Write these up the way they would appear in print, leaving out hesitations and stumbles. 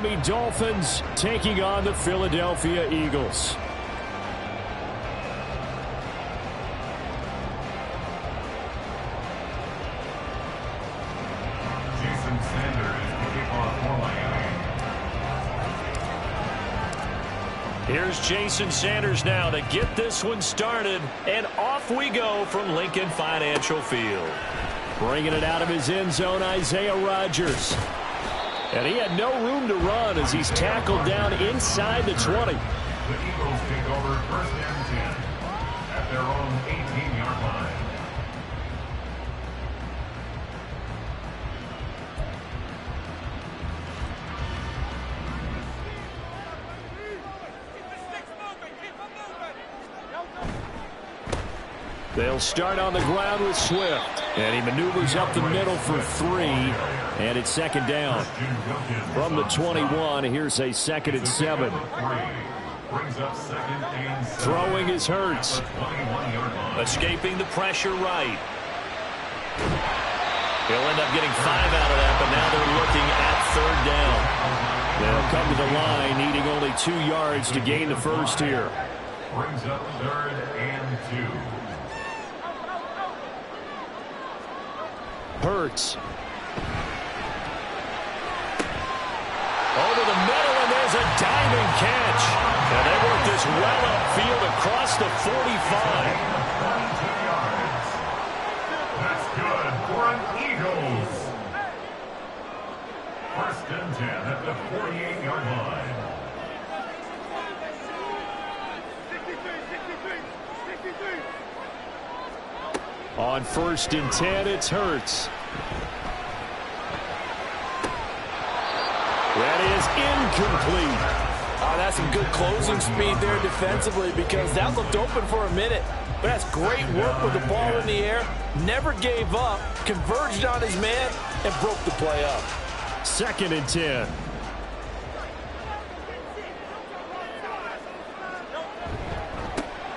Miami Dolphins taking on the Philadelphia Eagles. Here's Jason Sanders now to get this one started, and off we go from Lincoln Financial Field. Bringing it out of his end zone, Isaiah Rodgers. And he had no room to run as he's tackled down inside the 20. The Eagles take over 1st and 10 at their own 18-yard line. They'll start on the ground with Swift. And he maneuvers up the middle for 3. And it's 2nd down. From the 21, here's a 2nd and 7. Throwing is Hurts. Escaping the pressure right. He'll end up getting 5 out of that, but now they're looking at 3rd down. They'll come to the line, needing only 2 yards to gain the first here. Brings up 3rd and 2. Hurts. Over the middle, and there's a diving catch. And they work this well upfield across the 45. That's good for an Eagles. 1st and 10 at the 48-yard line. 63. On 1st and 10, it's Hurts. That is incomplete. That's some good closing speed there defensively, because that looked open for a minute. But that's great work with the ball in the air. Never gave up, converged on his man, and broke the play up. 2nd and 10.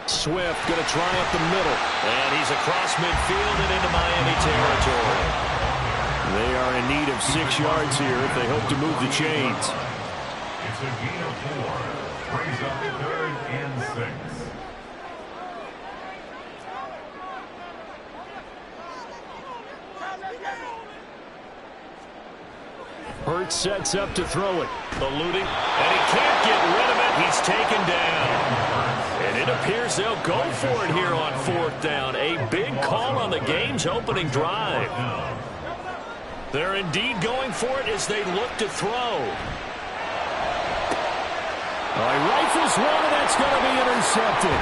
Swift going to try up the middle. And he's across midfield and into Miami territory. They are in need of 6 yards here if they hope to move the chains. It's a gain of 4. Brings up 3rd and 6. Hurts sets up to throw it. Eluding, and he can't get rid of it. He's taken down. And it appears they'll go for it here on 4th down. A big call on the game's opening drive. They're indeed going for it as they look to throw. He rifles one, and that's going to be intercepted.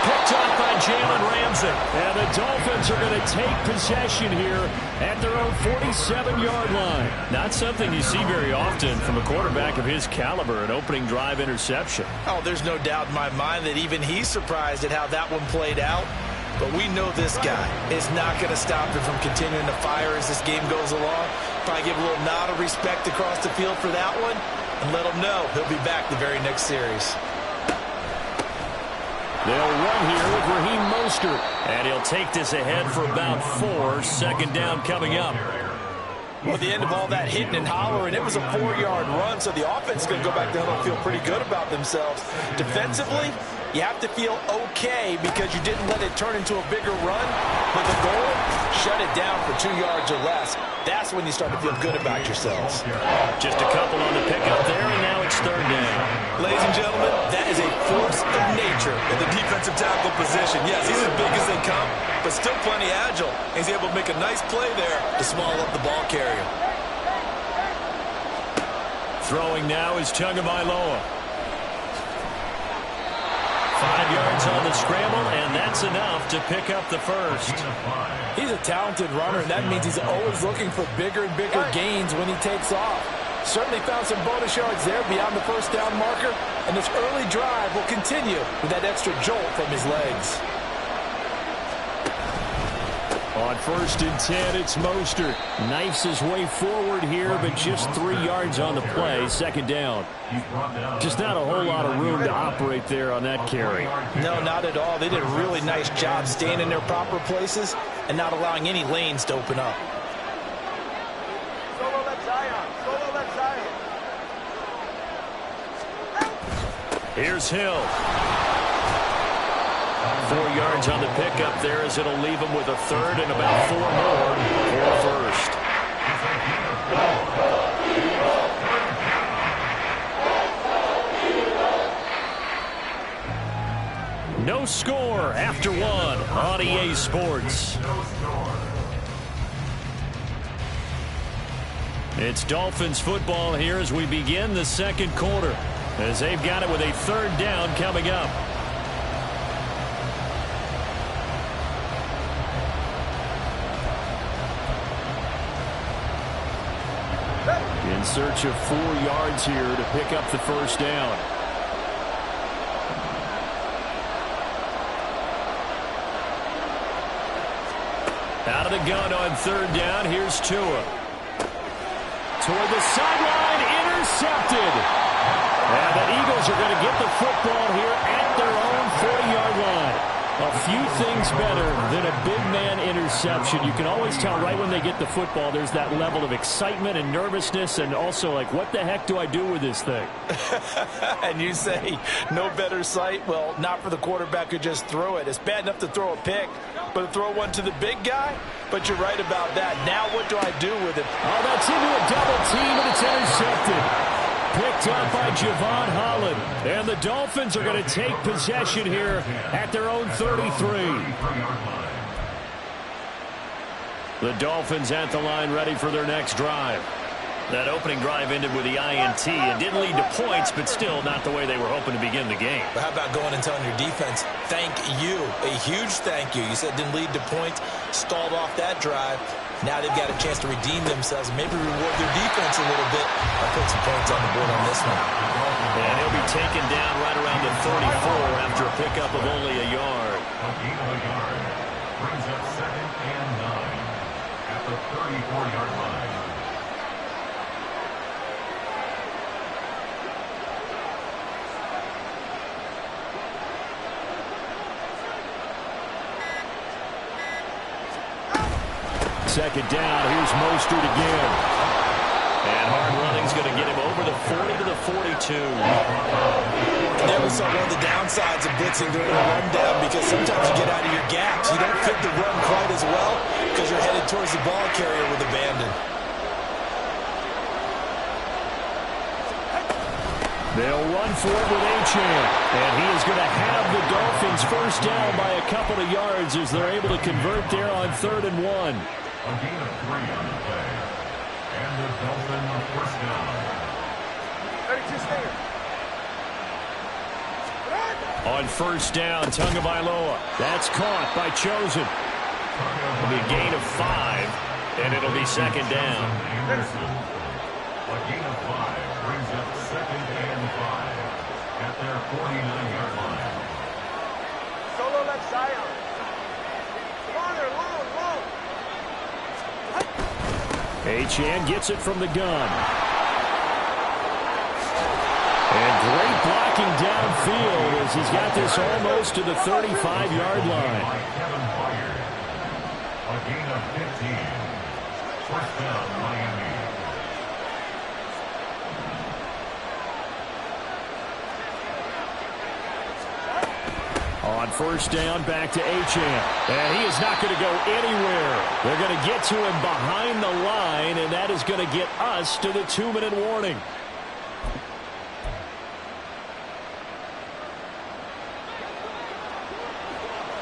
Picked off by Jalen Ramsey. And the Dolphins are going to take possession here at their own 47-yard line. Not something you see very often from a quarterback of his caliber, an opening drive interception. Oh, there's no doubt in my mind that even he's surprised at how that one played out. But we know this guy is not going to stop him from continuing to fire as this game goes along. Probably give a little nod of respect across the field for that one, and let him know he'll be back the very next series. They'll run here with Raheem Mostert. And he'll take this ahead for about 4. 2nd down coming up. Well, at the end of all that hitting and hollering, it was a 4-yard run, so the offense is going to go back down and feel pretty good about themselves. Defensively, you have to feel okay because you didn't let it turn into a bigger run. But the goal, shut it down for 2 yards or less. That's when you start to feel good about yourselves. Just a couple on the pickup there, and now it's 3rd down. Ladies and gentlemen, that is a force of nature at the defensive tackle position. Yes, he's as big as they come, but still plenty agile. He's able to make a nice play there to swallow up the ball carrier. Throwing now is Tagovailoa. 5 yards on the scramble, and that's enough to pick up the first. He's a talented runner, and that means he's always looking for bigger and bigger gains when he takes off. Certainly found some bonus yards there beyond the 1st down marker, and this early drive will continue with that extra jolt from his legs. On 1st and 10, it's Mostert. Knifes his way forward here, but just 3 yards on the play. 2nd down. Just not a whole lot of room to operate there on that carry. No, not at all. They did a really nice job staying in their proper places and not allowing any lanes to open up. Here's Hill. 4 yards on the pickup there as it'll leave him with a third and about 4 more for first. No score after 1 on EA Sports. It's Dolphins football here as we begin the second quarter, as they've got it with a third down coming up. In search of 4 yards here to pick up the first down. Out of the gun on third down, here's Tua. Toward the sideline, intercepted. And the Eagles are going to get the football here at their own 40-yard line. A few things better than a big man interception. You can always tell right when they get the football, there's that level of excitement and nervousness, and also like, what the heck do I do with this thing? And you say no better sight? Well, not for the quarterback who just threw it. It's bad enough to throw a pick, but to throw one to the big guy? But you're right about that. Now what do I do with it? Oh, that's into a double team, and it's intercepted. Picked up by Javon Holland. And the Dolphins are going to take possession here at their own 33. The Dolphins at the line ready for their next drive. That opening drive ended with the INT. It didn't lead to points, but still not the way they were hoping to begin the game. But how about going and telling your defense, thank you, a huge thank you. You said it didn't lead to points, stalled off that drive. Now they've got a chance to redeem themselves and maybe reward their defense a little bit. I'll put some points on the board on this one. And he'll be taken down right around the 34 after a pickup of only a yard. A gain of a yard brings up 2nd and 9 at the 34-yard line. Second down, here's Mostert again. And hard running's going to get him over the 40 to the 42. There we saw one of the downsides of blitzing during a run down, because sometimes you get out of your gaps. You don't fit the run quite as well because you're headed towards the ball carrier with abandon. They'll run for it with Achane. And he is going to have the Dolphins first down by a couple of yards as they're able to convert there on 3rd and 1. A gain of 3 on the play. And the Dolphins first down. 32 stinger. On first down, Tagovailoa. That's caught by Chosen. It'll be a gain of 5, and it'll be second down. Anderson. A gain of 5 brings up 2nd and 5 at their 49-yard line. Solo left side. Longer, long. Achane gets it from the gun. And great blocking downfield as he's got this almost to the 35-yard line. A gain of 15. First down, Miami. On first down, back to Achane. And he is not going to go anywhere. They're going to get to him behind the line, and that is going to get us to the 2-minute warning.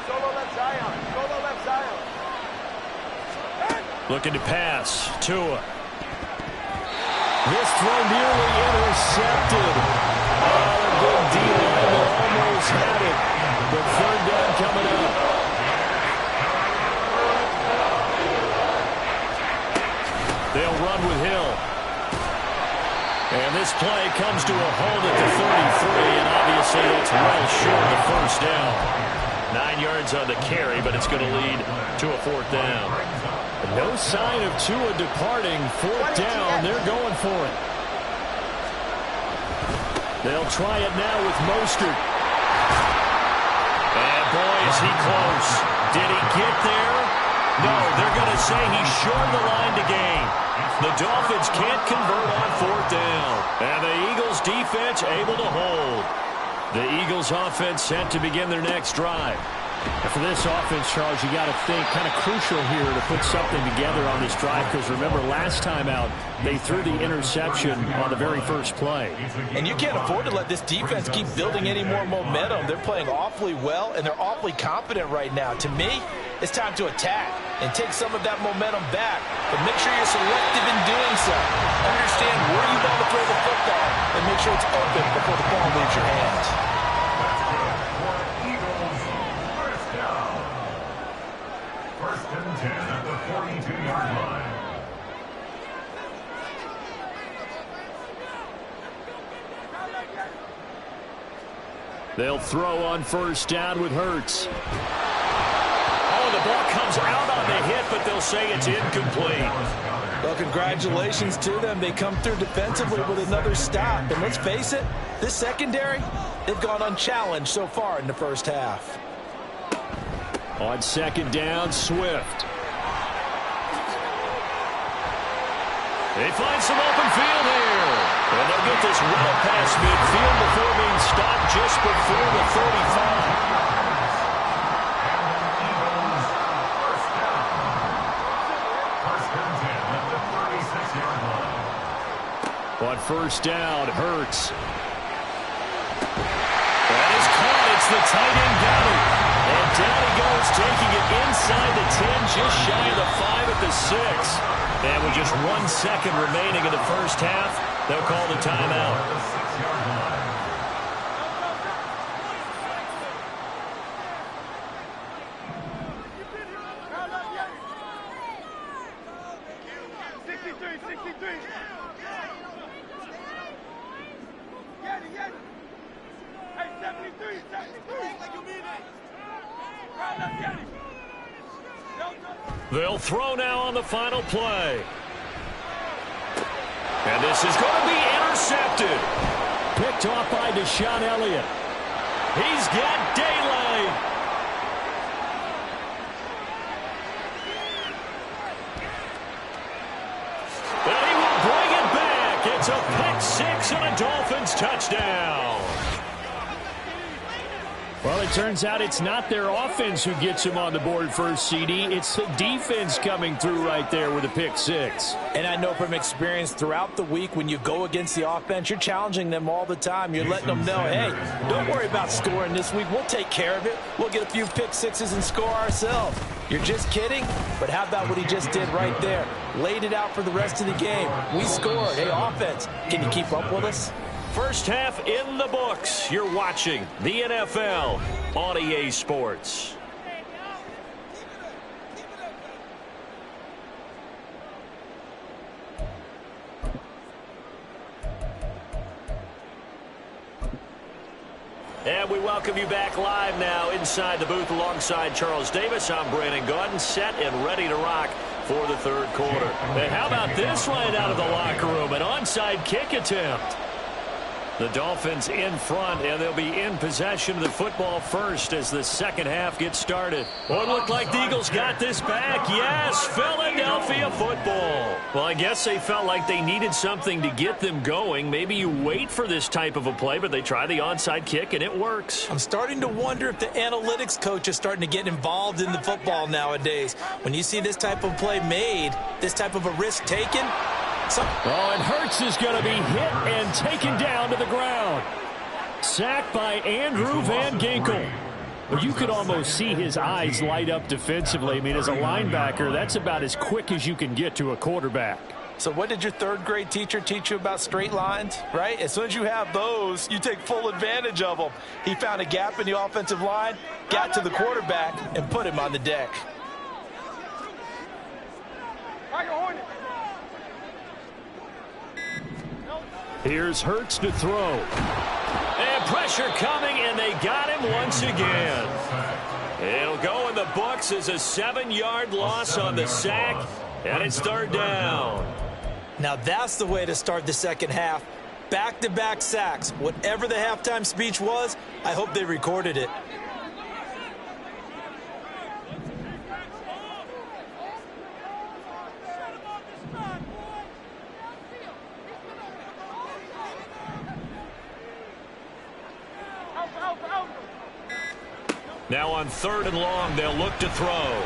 Solo left Zion. Looking to pass. Tua. This throw nearly intercepted. Oh, a good D-line almost had it. The third down coming up. They'll run with Hill. And this play comes to a halt at the 33, and obviously it's well short of first down. 9 yards on the carry, but it's going to lead to a 4th down. No sign of Tua departing. 4th down, they're going for it. They'll try it now with Mostert. And boy, is he close. Did he get there? No, they're going to say he's short the line to gain. The Dolphins can't convert on 4th down. And the Eagles defense able to hold. The Eagles offense set to begin their next drive. And for this offense, Charles, you got to think kind of crucial here to put something together on this drive, because remember last time out they threw the interception on the very first play. And you can't afford to let this defense keep building any more momentum. They're playing awfully well, and they're awfully confident right now. To me, it's time to attack and take some of that momentum back, but make sure you're selective in doing so. Understand where you want to throw the football and make sure it's open before the ball leaves your hands. First and 10 at the 42-yard line. They'll throw on first down with Hurts. Oh, the ball comes out on the hit, but they'll say it's incomplete. Well, congratulations to them. They come through defensively with another stop. And let's face it, this secondary, they've gone unchallenged so far in the first half. On second down, Swift. They find some open field here. And they'll get this well past midfield before being stopped just before the 35. On first down, Hurts. That is caught. It's the tight end, got it. And down he goes, taking it inside the 10, just shy of the 5 at the 6. And with just 1 second remaining in the first half, they'll call the timeout. They'll throw now on the final play. And this is going to be intercepted. Picked off by Deshaun Elliott. He's got daylight. And he will bring it back. It's a pick six and a Dolphins touchdown. Well, it turns out it's not their offense who gets him on the board first, CD. It's the defense coming through right there with a pick six. And I know from experience throughout the week, when you go against the offense, you're challenging them all the time. You're letting them know, hey, don't worry about scoring this week. We'll take care of it. We'll get a few pick sixes and score ourselves. You're just kidding? But how about what he just did right there? Laid it out for the rest of the game. We scored. Hey, offense, can you keep up with us? First half in the books. You're watching the NFL on EA Sports. And we welcome you back live now inside the booth alongside Charles Davis. I'm Brandon Gaudin, set and ready to rock for the third quarter. And how about this right out of the locker room? An onside kick attempt. The Dolphins in front, and they'll be in possession of the football first as the second half gets started. Well, it looked like the Eagles got this back. Yes, Philadelphia football. Well, I guess they felt like they needed something to get them going. Maybe you wait for this type of a play, but they try the onside kick, and it works. I'm starting to wonder if the analytics coach is starting to get involved in the football nowadays. When you see this type of play made, this type of a risk taken, and Hurts is going to be hit and taken down to the ground. Sacked by Andrew Van Ginkel. Well, you could almost see his eyes light up defensively. I mean, as a linebacker, that's about as quick as you can get to a quarterback. So what did your third grade teacher teach you about straight lines, right? As soon as you have those, you take full advantage of them. He found a gap in the offensive line, got to the quarterback, and put him on the deck. Here's Hurts to throw. And pressure coming, and they got him once again. It'll go in the books as a 7-yard loss on the sack, and it's third down. Now that's the way to start the second half. Back-to-back sacks. Whatever the halftime speech was, I hope they recorded it. Now on 3rd and long, they'll look to throw.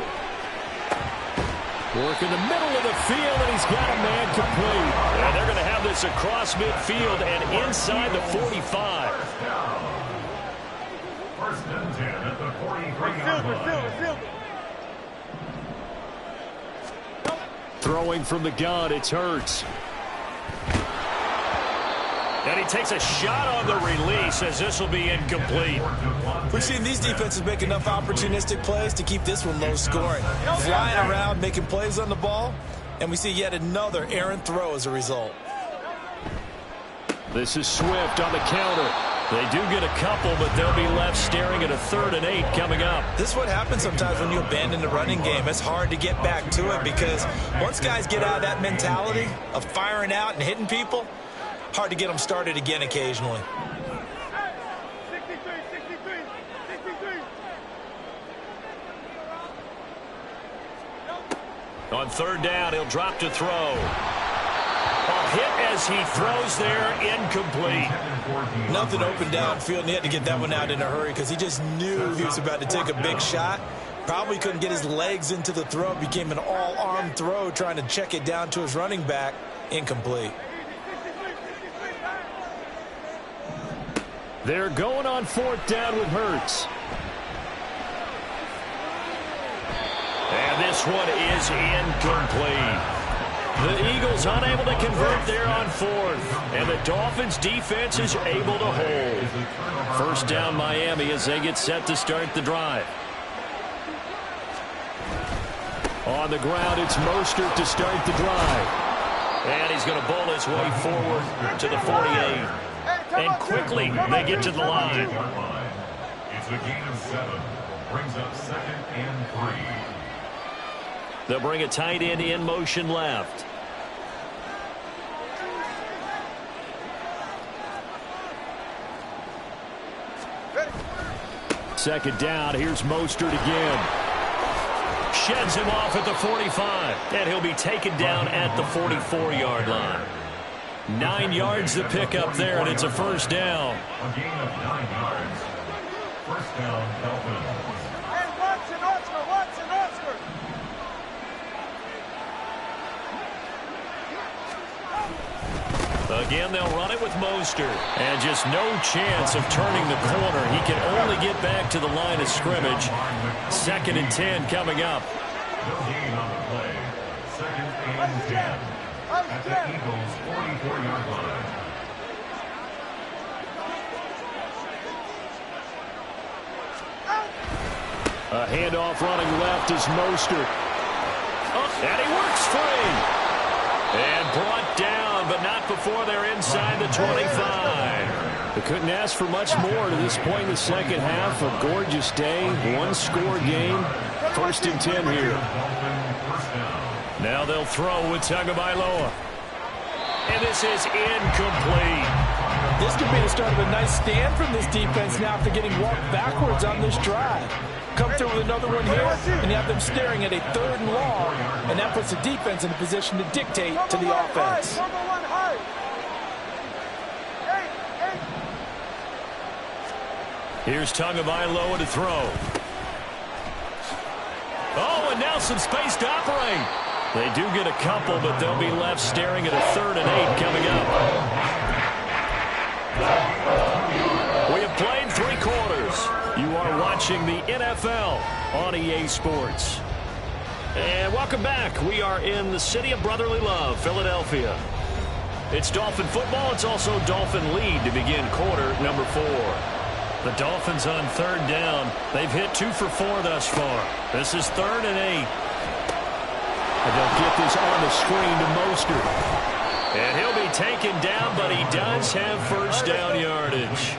Work in the middle of the field, and he's got a man complete. And they're going to have this across midfield and inside the 45. First and 10 at the 43-yard line. Throwing from the gun, it's Hurts. And he takes a shot on the release as this will be incomplete. We've seen these defenses make enough opportunistic plays to keep this one low scoring. Flying around, making plays on the ball, and we see yet another errant throw as a result. This is Swift on the counter. They do get a couple, but they'll be left staring at a 3rd and 8 coming up. This is what happens sometimes when you abandon the running game. It's hard to get back to it because once guys get out of that mentality of firing out and hitting people, hard to get them started again occasionally. 63, 63, 63. On 3rd down, he'll drop to throw. A hit as he throws there, incomplete. Nothing open downfield, and he had to get that one out in a hurry because he just knew he was about to take a big shot. Probably couldn't get his legs into the throw. Became an all-arm throw trying to check it down to his running back. Incomplete. They're going on 4th down with Hurts. And this one is incomplete. The Eagles unable to convert there on 4th. And the Dolphins defense is able to hold. 1st down Miami as they get set to start the drive. On the ground, it's Mostert to start the drive. And he's going to bowl his way forward to the 48. And quickly, they get to the line. It's a gain of 7. Brings up 2nd and 3. They'll bring a tight end in motion left. Second down, here's Mostert again. Sheds him off at the 45. And he'll be taken down at the 44-yard line. 9 yards to pick up there, and it's a 1st down. A gain of 9 yards. 1st down, Dolphins. Hey, Watson, Oscar, Watson, Oscar. Again, they'll run it with Mostert. And just no chance of turning the corner. He can only get back to the line of scrimmage. 2nd and 10 coming up. No gain on the play. 2nd and 10. At the Eagles' 44-yard line. A handoff running left is Mostert. And he works free. And brought down, but not before they're inside the 25. They couldn't ask for much more to this point in the second half. A gorgeous day, 1-score game. 1st and 10 here. Now they'll throw with Tagovailoa. And this is incomplete. This could be the start of a nice stand from this defense now after getting walked backwards on this drive. Come through with another one here, and you have them staring at a 3rd and long, and that puts the defense in a position to dictate to the offense. Number 1 high. Here's Tagovailoa to throw. Oh, and now some space to operate. They do get a couple, but they'll be left staring at a 3rd and 8 coming up. We have played 3 quarters. You are watching the NFL on EA Sports. And welcome back. We are in the city of brotherly love, Philadelphia. It's Dolphin football. It's also Dolphin lead to begin quarter number 4. The Dolphins on 3rd down. They've hit 2 for 4 thus far. This is 3rd and 8. And they'll get this on the screen to Mostert. And he'll be taken down, but he does have 1st down yardage.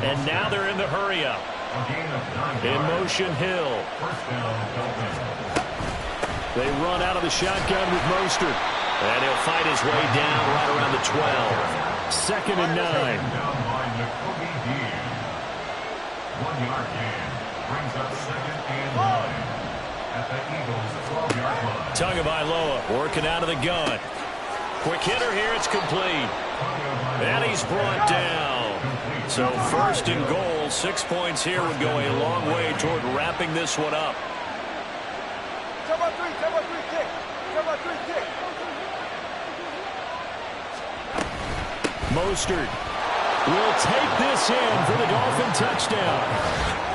And now they're in the hurry-up. In motion, Hill. They run out of the shotgun with Mostert. And he'll fight his way down right around the 12. 2nd and 9. 1-yard gain. Brings up 2nd and 9. At the Eagles' 12-yard line. Tagovailoa working out of the gun. Quick hitter here, it's complete. And he's brought down. So first and goal, 6 points here would go a long way toward wrapping this one up. Cover three kick. Cover three kick. Mostert will take this in for the Dolphin touchdown.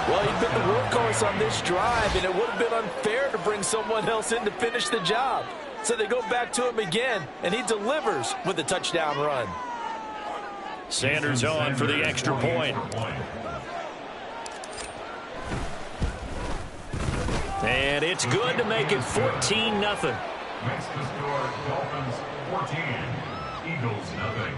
Well, he'd been the workhorse on this drive, and it would have been unfair to bring someone else in to finish the job. So they go back to him again, and he delivers with a touchdown run. Sanders on for the extra point. And it's good to make it 14-0. Makes the score Dolphins 14, Eagles nothing.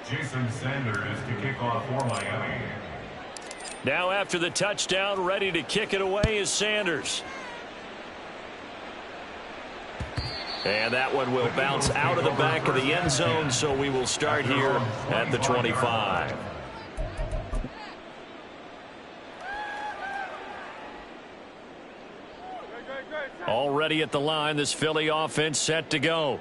Jason Sanders to kick off for Miami. Now after the touchdown, ready to kick it away is Sanders. And that one will bounce out of the back of the end zone, so we will start here at the 25. Already at the line, this Philly offense set to go.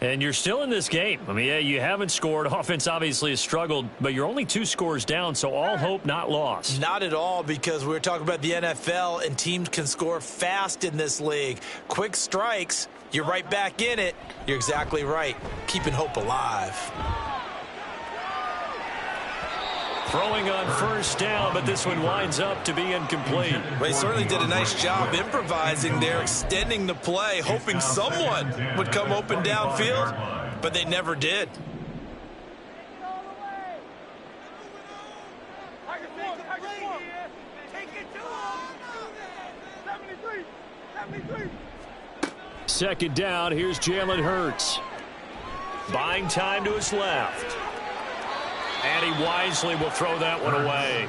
And you're still in this game. I mean, yeah, you haven't scored. Offense obviously has struggled, but you're only 2 scores down, so all hope not lost. Not at all, because we were talking about the NFL, and teams can score fast in this league. Quick strikes, you're right back in it. You're exactly right. Keeping hope alive. Throwing on first down, but this one winds up to be incomplete. Well, he certainly did a nice job improvising there, extending the play, hoping someone would come open downfield, but they never did. Second down, here's Jalen Hurts. Buying time to his left. And he wisely will throw that one away.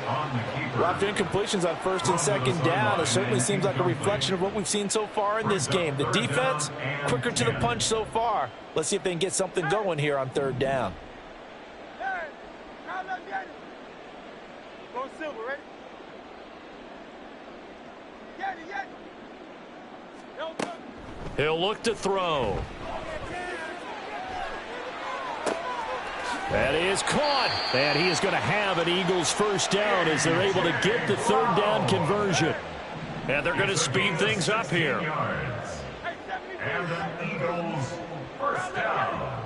Well, after incompletions on first and second down, it certainly seems like a reflection of what we've seen so far in this game. The defense, quicker to the punch so far. Let's see if they can get something going here on third down. Go Silver, ready? He'll look to throw. That is caught. And he is going to have an Eagles first down as they're able to get the third down conversion. And they're going to speed things up here. And the Eagles first down.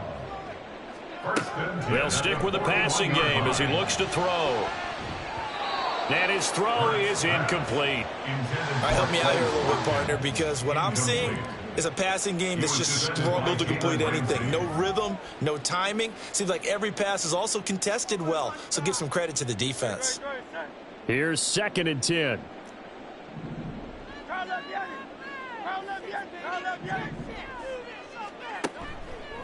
They'll stick with the passing game as he looks to throw. And his throw is incomplete. All right, help me out here a little bit, partner, because what I'm seeing is a passing game that's just struggled to complete anything. No rhythm, no timing. Seems like every pass is also contested well, so give some credit to the defense. Here's 2nd and 10.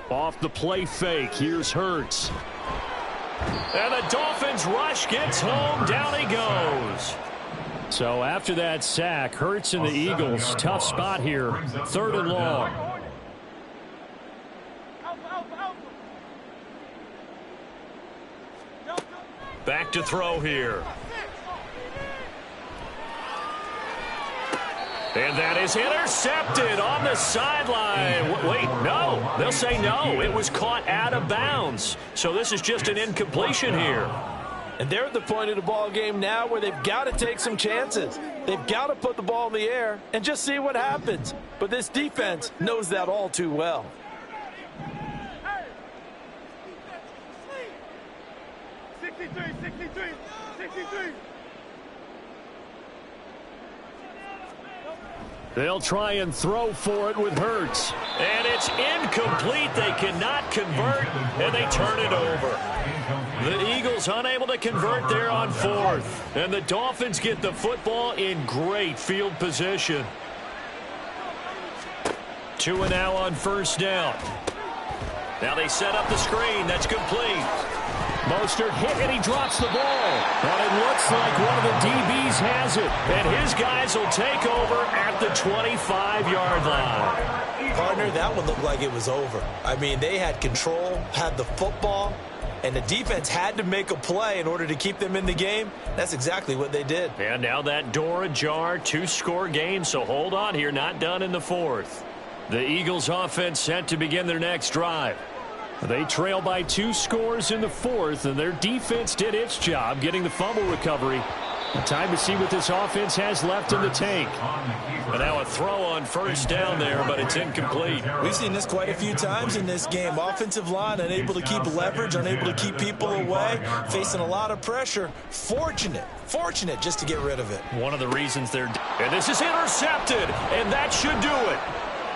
Off the play fake, here's Hurts. And the Dolphins rush gets home. Down he goes. So after that sack, Hurts and the Eagles, tough spot here. 3rd and long. Back to throw here. And that is intercepted on the sideline. Wait, no. They'll say no. It was caught out of bounds. So this is just an incompletion here. And they're at the point of the ball game now where they've got to take some chances. They've got to put the ball in the air and just see what happens. But this defense knows that all too well. They'll try and throw for it with Hurts. And it's incomplete. They cannot convert, and they turn it over. The Eagles unable to convert there on 4th. And the Dolphins get the football in great field position. 2 and now on first down. Now they set up the screen. That's complete. Mostert hit, and he drops the ball. And it looks like one of the DBs has it. And his guys will take over at the 25-yard line. Partner, that one looked like it was over. I mean, they had control, had the football, And the defense had to make a play in order to keep them in the game. That's exactly what they did. And now that door ajar, 2-score game, so hold on here, not done in the fourth. The Eagles offense set to begin their next drive. They trail by 2 scores in the fourth, and their defense did its job getting the fumble recovery. Time to see what this offense has left in the tank. And now a throw on first down there, but it's incomplete. We've seen this quite a few times in this game. Offensive line unable to keep leverage, unable to keep people away, facing a lot of pressure. Fortunate just to get rid of it. One of the reasons they're... And this is intercepted, and that should do it.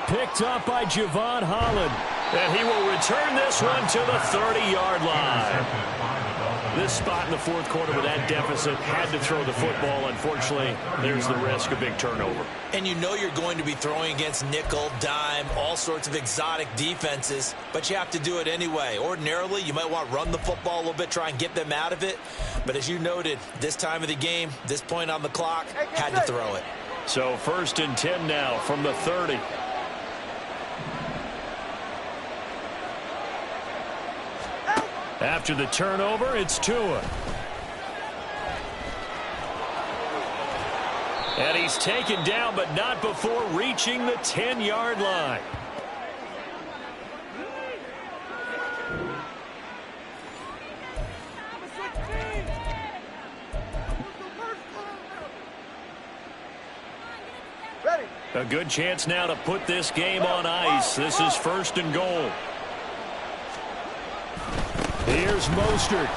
Picked up by Javon Holland. And he will return this one to the 30-yard line. This spot in the fourth quarter with that deficit, had to throw the football. Unfortunately, there's the risk of big turnover. And you know you're going to be throwing against nickel, dime, all sorts of exotic defenses, but you have to do it anyway. Ordinarily, you might want to run the football a little bit, try and get them out of it. But as you noted, this time of the game, this point on the clock, had to throw it. So 1st and 10 now from the 30. After the turnover, it's Tua. And he's taken down, but not before reaching the 10-yard line. A good chance now to put this game on ice. This is 1st and goal. Here's Mostert.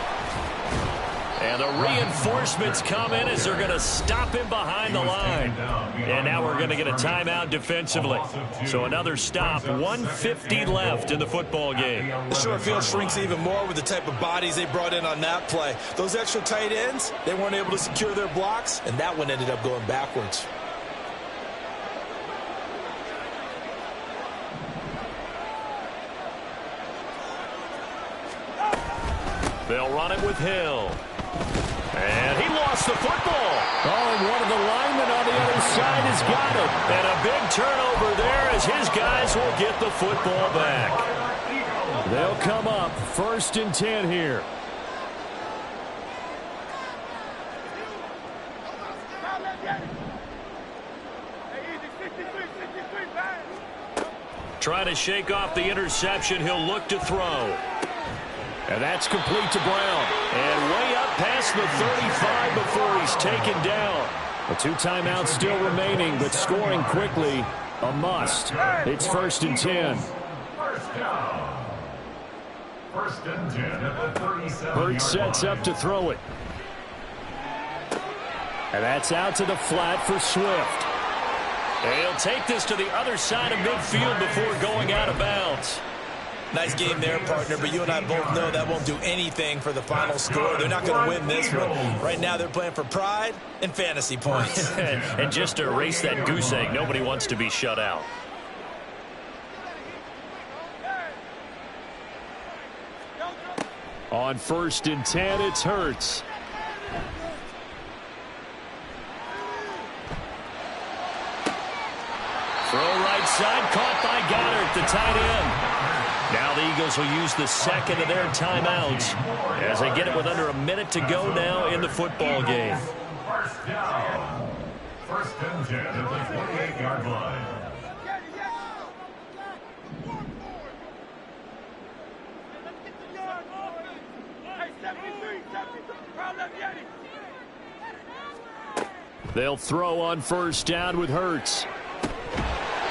And the reinforcements come in as they're going to stop him behind the line. And now we're going to get a timeout defensively. So another stop, 1:50 left in the football game. The short field shrinks even more with the type of bodies they brought in on that play. Those extra tight ends, they weren't able to secure their blocks, and that one ended up going backwards. They'll run it with Hill. And he lost the football. Oh, and one of the linemen on the other side has got it. And a big turnover there as his guys will get the football back. They'll come up 1st and 10 here. Trying to shake off the interception. He'll look to throw. And that's complete to Brown. And way up past the 35 before he's taken down. The 2 timeouts still remaining, but scoring quickly, a must. It's 1st and 10. First down. 1st and 10 at the 37. Hurts sets up to throw it. And that's out to the flat for Swift. And he'll take this to the other side of midfield before going out of bounds. Nice game there, partner, but you and I both know that won't do anything for the final score. They're not going to win this one. Right now, they're playing for pride and fantasy points. And just to erase that goose egg, nobody wants to be shut out. On 1st and 10, it's Hurts. Throw right side, caught by Goddard, the tight end. Now the Eagles will use the second of their timeouts as they get it with under a minute to go now in the football game. First down. 1st and 10 at the 28-yard line. They'll throw on 1st down with Hurts.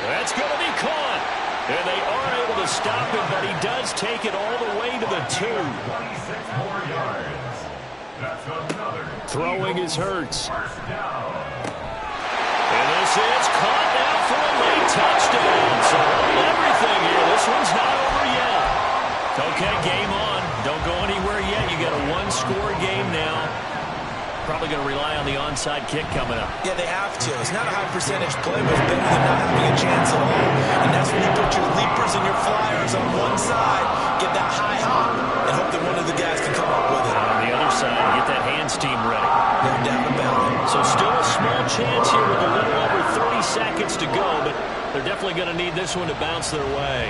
That's going to be caught. And they are able to stop him, but he does take it all the way to the 2. 26 more yards. That's another. Throwing is Hurts. First down. And this is caught now for a late touchdown. So everything here. This one's not over yet. Okay, game on. Don't go anywhere yet. You got a 1-score game now. Probably going to rely on the onside kick coming up. Yeah, they have to. It's not a high percentage play, but it's better than not having a chance at all. And that's when you put your leapers and your flyers on one side, get that high hop, and hope that one of the guys can come up with it. On the other side, get that hands team ready. No doubt about it. So still a small chance here with a little over 30 seconds to go, but they're definitely going to need this one to bounce their way.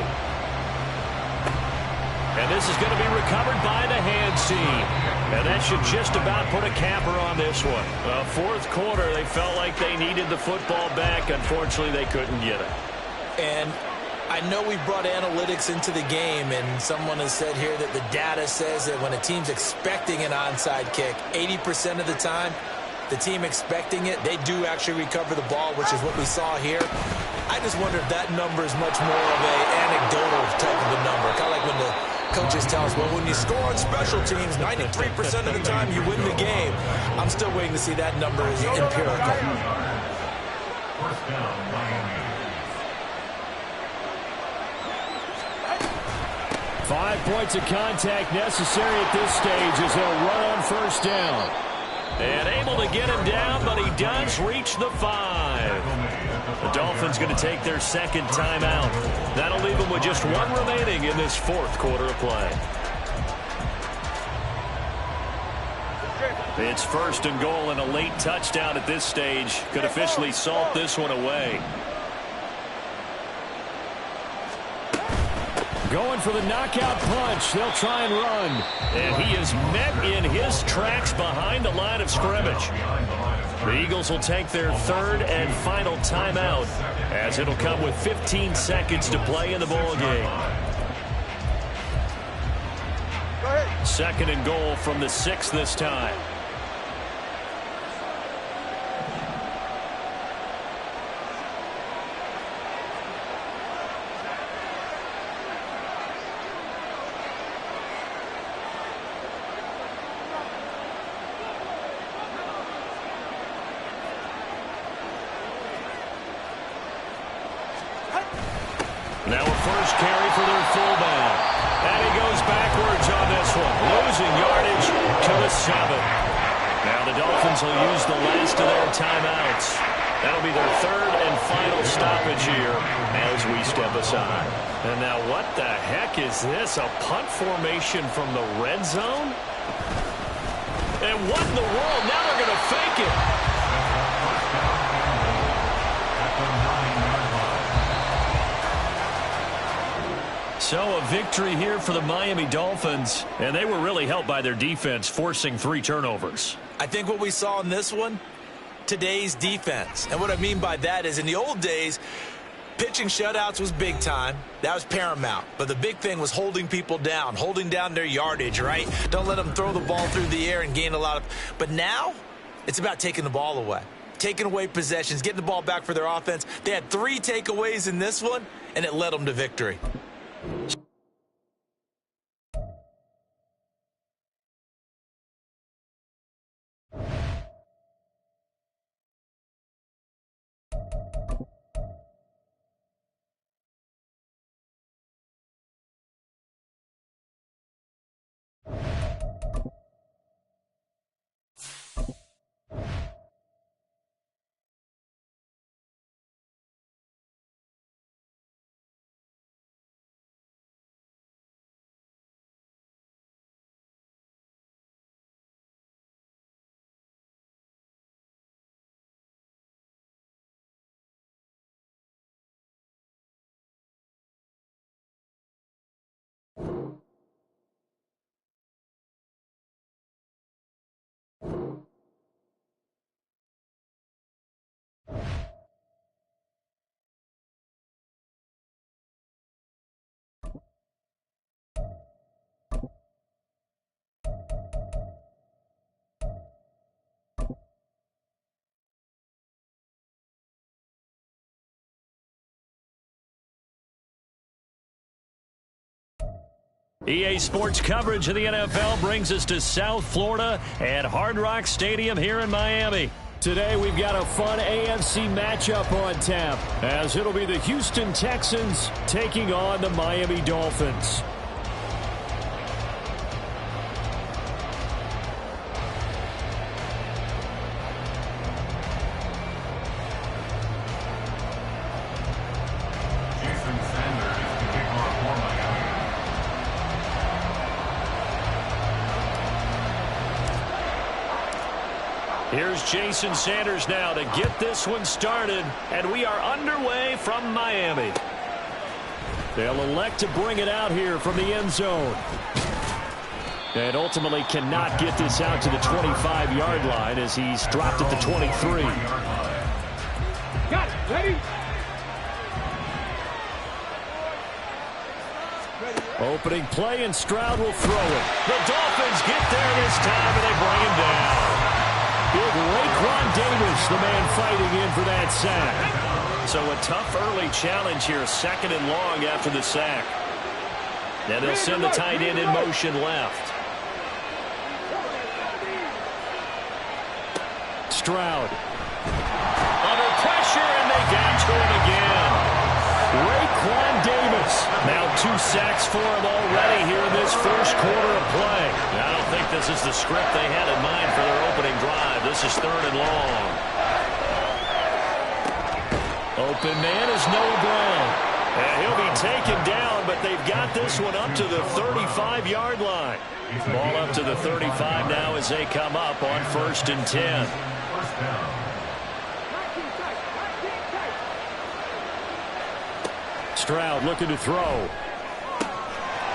And And this is going to be recovered by the hands team. And that should just about put a capper on this one. Fourth quarter, they felt like they needed the football back. Unfortunately, they couldn't get it. And I know we brought analytics into the game, and someone has said here that the data says that when a team's expecting an onside kick, 80% of the time, the team expecting it, they do actually recover the ball, which is what we saw here. I just wonder if that number is much more of an anecdotal type of a number. Kind of like when the coaches tell us, well, when you score on special teams, 93% of the time you win the game. I'm still waiting to see that number as empirical. First down, Miami. 5 points of contact necessary at this stage as they'll run on first down. And able to get him down, but he does reach the 5. The Dolphins going to take their second timeout. That'll leave them with just one remaining in this fourth quarter of play. It's first and goal, and a late touchdown at this stage could officially salt this one away. Going for the knockout punch. They'll try and run. And he is met in his tracks behind the line of scrimmage. The Eagles will take their third and final timeout, as it'll come with 15 seconds to play in the ball game. Second and goal from the 6 this time. Now a first carry for their fullback. And he goes backwards on this one, losing yardage to the 7. Now the Dolphins will use the last of their timeouts. That'll be their third and final stoppage here as we step aside. And now what the heck is this? A punt formation from the red zone? And what in the world? Now they're going to fake it. So a victory here for the Miami Dolphins, and they were really helped by their defense, forcing 3 turnovers. I think what we saw in this one, today's defense. And what I mean by that is in the old days, pitching shutouts was big time. That was paramount. But the big thing was holding people down, holding down their yardage, right? Don't let them throw the ball through the air and gain a lot of... But now, it's about taking the ball away. Taking away possessions, getting the ball back for their offense. They had 3 takeaways in this one, and it led them to victory. EA Sports coverage of the NFL brings us to South Florida at Hard Rock Stadium here in Miami. Today we've got a fun AFC matchup on tap, as it'll be the Houston Texans taking on the Miami Dolphins. Here's Jason Sanders now to get this one started, and we are underway from Miami. They'll elect to bring it out here from the end zone. And ultimately cannot get this out to the 25-yard line as he's dropped at the 23. Got it. Ready? Opening play, and Stroud will throw it. The Dolphins get there this time, and they bring him down. Big Raekwon Davis, the man fighting in for that sack. So a tough early challenge here, 2nd and long after the sack. Now they'll send the tight end in motion left. Stroud. Under pressure, and they got to him again. Raekwon Davis. Now 2 sacks for him already here in this first quarter of play. I don't think this is the script they had in mind for their opening drive. This is 3rd and long. Open man is Noah Brown. And he'll be taken down, but they've got this one up to the 35-yard line. Ball up to the 35 now as they come up on 1st and 10. Stroud looking to throw.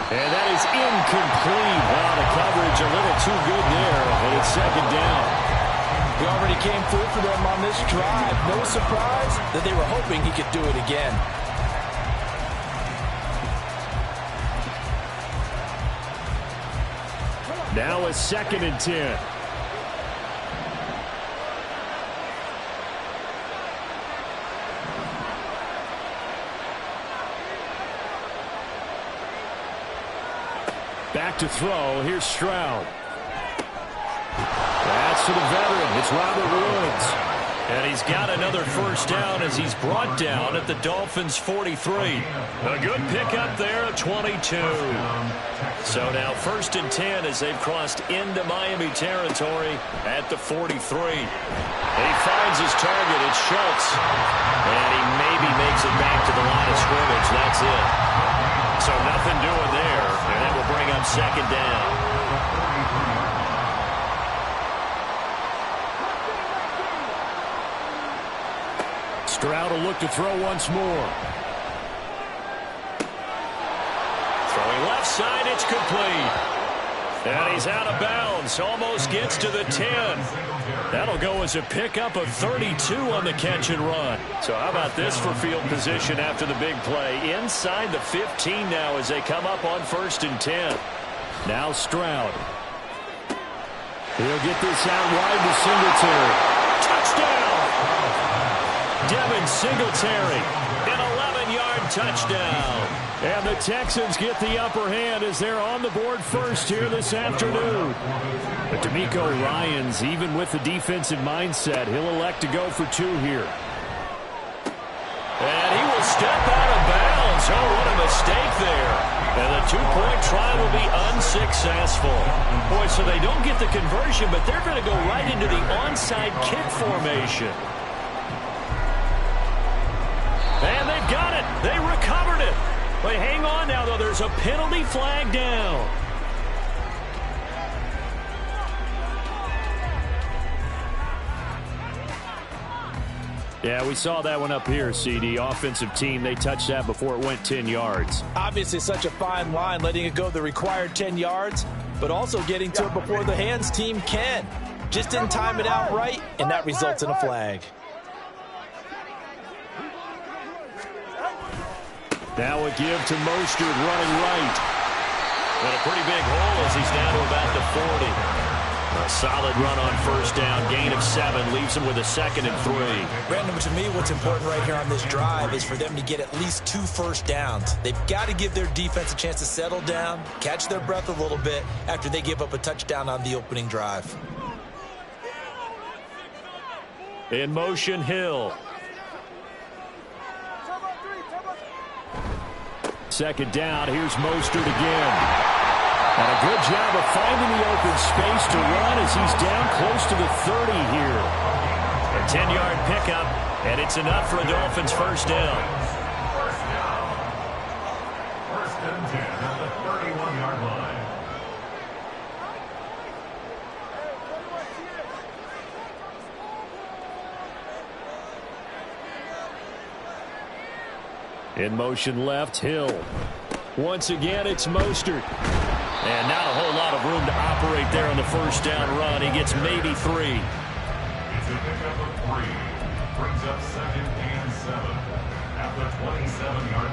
And that is incomplete. Wow, the coverage a little too good there, and it's 2nd down. He already came through for them on this drive. No surprise that they were hoping he could do it again. Now a 2nd and 10. Back to throw. Here's Stroud. That's to the veteran. It's Robert Woods. And he's got another 1st down as he's brought down at the Dolphins' 43. A good pickup there at 22. So now 1st and 10 as they've crossed into Miami territory at the 43. He finds his target. It's Schultz. And he maybe makes it back to the line of scrimmage. That's it. So nothing doing there. And that will bring up 2nd down. Stroud will look to throw once more. Throwing left side, it's complete. And he's out of bounds. Almost gets to the 10. That'll go as a pickup of 32 on the catch and run. So how about this for field position after the big play? Inside the 15 now as they come up on 1st and 10. Now Stroud. He'll get this out wide to Singletary. Touchdown! Devin Singletary, an 11-yard touchdown. And the Texans get the upper hand as they're on the board first here this afternoon. But D'Amico Ryans, even with the defensive mindset, he'll elect to go for 2 here. And he will step out of bounds. Oh, what a mistake there. And the 2-point try will be unsuccessful. Boy, so they don't get the conversion, but they're going to go right into the onside kick formation. And they've got it. They recovered it. But hang on now, though. There's a penalty flag down. Yeah, we saw that one up here, CD. Offensive team, they touched that before it went 10 yards. Obviously such a fine line, letting it go the required 10 yards, but also getting to it before the hands team can. Just didn't time it out right, and that results in a flag. Now a give to Mostert running right. And a pretty big hole as he's down to about the 40. A solid run on 1st down. Gain of 7 leaves him with a 2nd and 3. Brandon, to me, what's important right here on this drive is for them to get at least 2 first downs. They've got to give their defense a chance to settle down, catch their breath a little bit after they give up a touchdown on the opening drive. In motion, Hill. 2nd down. Here's Mostert again. And a good job of finding the open space to run as he's down close to the 30 here. A 10-yard pickup, and it's enough for a Dolphins 1st down. 1st and 10 at the 31-yard line. In motion left, Hill. Once again, it's Mostert. And not a whole lot of room to operate there on the first down run. He gets maybe 3. It's a pickup of 3. Brings up 2nd and 7 at the 27-yard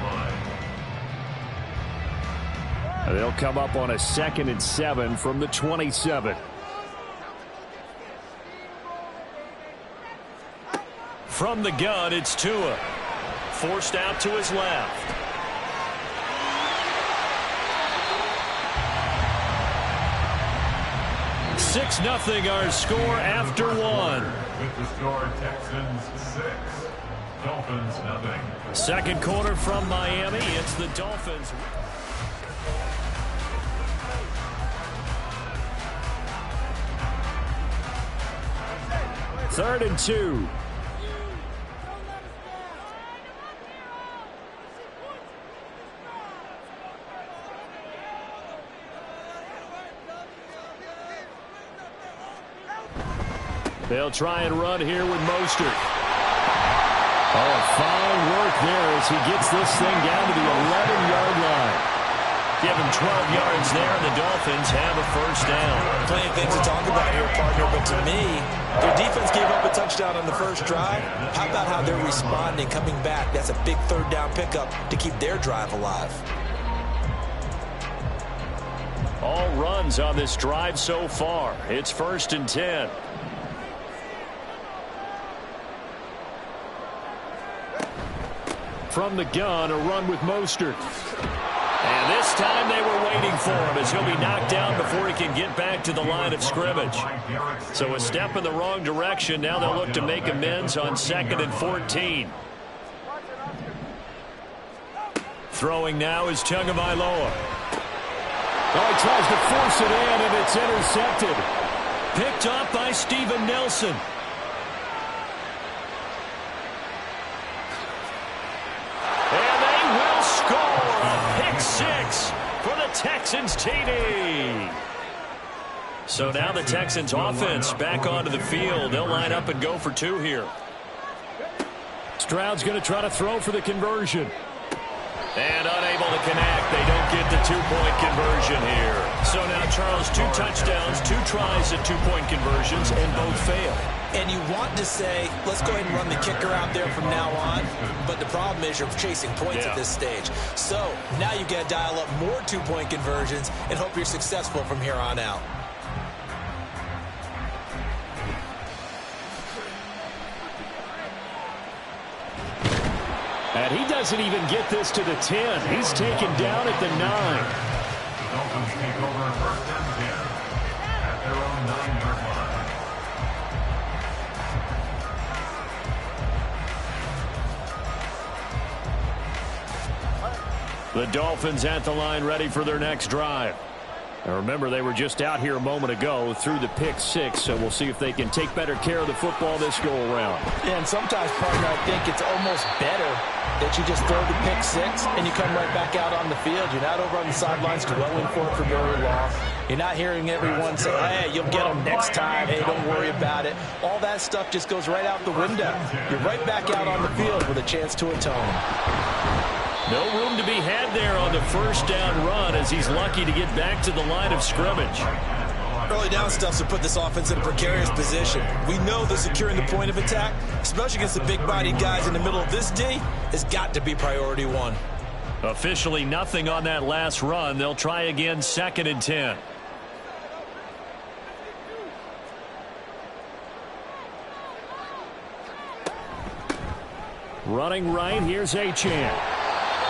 line. They'll come up on a 2nd and 7 from the 27. From the gun, it's Tua. Forced out to his left. Six nothing our score after one. With the score, Texans 6, Dolphins nothing. Second quarter from Miami. It's the Dolphins. Third and 2. They'll try and run here with Mostert. Oh, fine work there as he gets this thing down to the 11-yard line. Give him 12 yards there, and the Dolphins have a first down. Plenty of things to talk about here, partner, but to me, their defense gave up a touchdown on the first drive. How about how they're responding, coming back? That's a big third down pickup to keep their drive alive. All runs on this drive so far. It's 1st and 10. From the gun, a run with Mostert. And this time they were waiting for him as he'll be knocked down before he can get back to the line of scrimmage. So a step in the wrong direction. Now they'll look to make amends on 2nd and 14. Throwing now is Tagovailoa. Oh, he tries to force it in, and it's intercepted. Picked up by Steven Nelson. Six for the Texans TD. So now the Texans offense back onto the field. They'll line up and go for 2 here. Stroud's going to try to throw for the conversion. And unable to connect. They don't get the 2-point conversion here. So now, Charles, 2 touchdowns, 2 tries at 2-point conversions, and both fail. And you want to say, let's go ahead and run the kicker out there from now on. But the problem is you're chasing points at this stage. So now you've got to dial up more 2-point conversions and hope you're successful from here on out. And he doesn't even get this to the 10. He's taken down at the 9. The Dolphins take over 1st and 10 at their own 9-yard line. The Dolphins at the line ready for their next drive. Now remember, they were just out here a moment ago through the pick 6, so we'll see if they can take better care of the football this go-around. Yeah, and sometimes, partner, I think it's almost better that you just throw the pick 6 and you come right back out on the field. You're not over on the sidelines dwelling for it for very long. You're not hearing everyone say, hey, you'll get them next time. Hey, don't worry about it. All that stuff just goes right out the window. You're right back out on the field with a chance to atone. No room to be had there on the first down run as he's lucky to get back to the line of scrimmage. Early down stuff to put this offense in a precarious position. We know that securing the point of attack, especially against the big-bodied guys in the middle of this D, has got to be priority 1. Officially nothing on that last run. They'll try again 2nd and 10. Running right, here's Achane.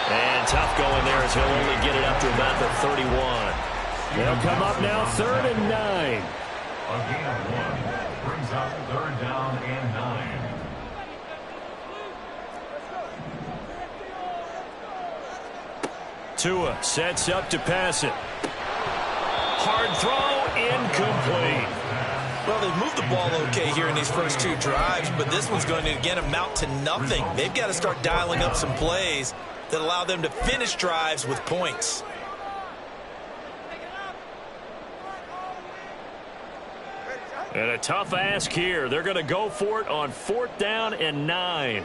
And tough going there as he'll only get it up to about the 31. They'll come up now 3rd and 9. Again, 1 brings up 3rd down and 9. Tua sets up to pass it. Hard throw, incomplete. Well, they've moved the ball okay here in these first 2 drives, but this one's going to, again, amount to nothing. They've got to start dialing up some plays that allow them to finish drives with points. And a tough ask here. They're going to go for it on 4th down and 9.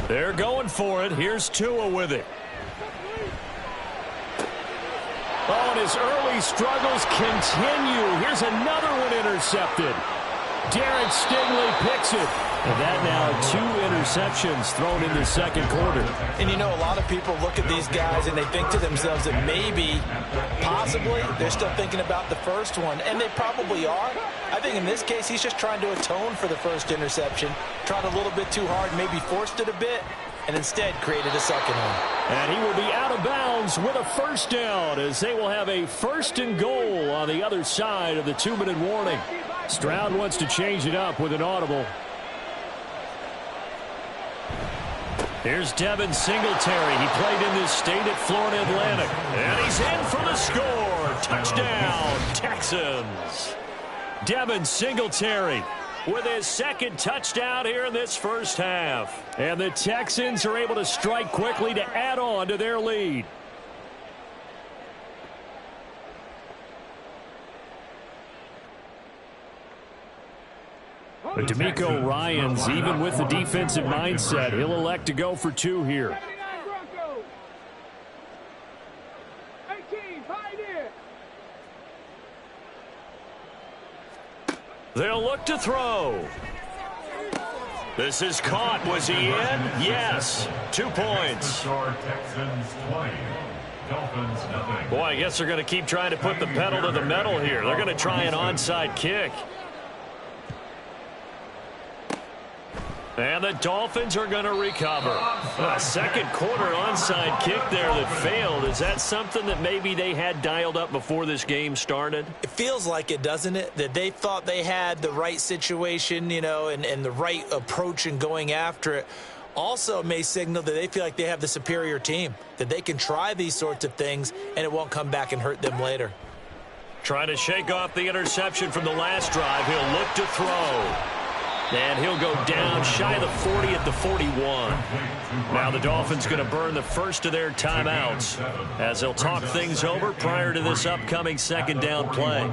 They're going for it. Here's Tua with it. Oh, and his early struggles continue. Here's another one intercepted. Derek Stingley picks it. And that now 2 interceptions thrown in the second quarter. And you know, a lot of people look at these guys and they think to themselves that maybe, possibly, they're still thinking about the first one. And they probably are. I think in this case, he's just trying to atone for the first interception. Tried a little bit too hard, maybe forced it a bit, and instead created a second one. And he will be out of bounds with a first down as they will have a 1st and goal on the other side of the 2-minute warning. Stroud wants to change it up with an audible. Here's Devin Singletary. He played in this state at Florida Atlantic. And he's in for the score. Touchdown, Texans. Devin Singletary with his 2nd touchdown here in this first half. And the Texans are able to strike quickly to add on to their lead. But DeMeco Ryans, even with the defensive mindset, he'll elect to go for 2 here. They'll look to throw. This is caught. Was he in? Yes. 2 points. Boy, I guess they're going to keep trying to put the pedal to the metal here. They're going to try an onside kick. And the Dolphins are going to recover. A second quarter onside kick there that failed. Is that something that maybe they had dialed up before this game started? It feels like it, doesn't it? That they thought they had the right situation, you know, and the right approach in going after it. Also may signal that they feel like they have the superior team, that they can try these sorts of things and it won't come back and hurt them later. Trying to shake off the interception from the last drive. He'll look to throw. And he'll go down shy of the 40 at the 41. Now the Dolphins going to burn the first of their timeouts as they'll talk things over prior to this upcoming 2nd down play.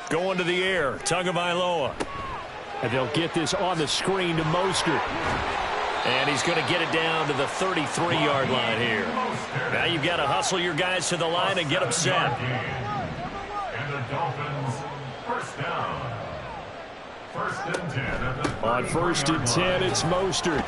Going to the air, Tagovailoa. And they'll get this on the screen to Mostert. And he's going to get it down to the 33-yard line here. Now you've got to hustle your guys to the line and get them set. And the Dolphins, first down. 1st and 10. On 1st and 10, it's Mostert.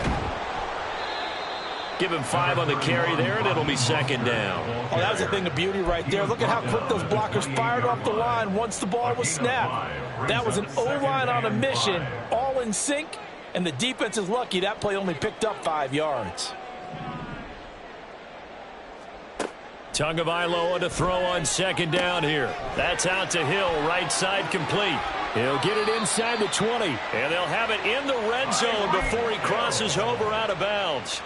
Give him 5 on the carry there, and it'll be 2nd down. Oh, that was a thing of beauty right there. Look at how quick those blockers fired off the line once the ball was snapped. That was an O-line on a mission, all in sync. And the defense is lucky that play only picked up 5 yards. Tagovailoa to throw on 2nd down here. That's out to Hill, right side complete. He'll get it inside the 20. And they'll have it in the red zone before he crosses over out of bounds.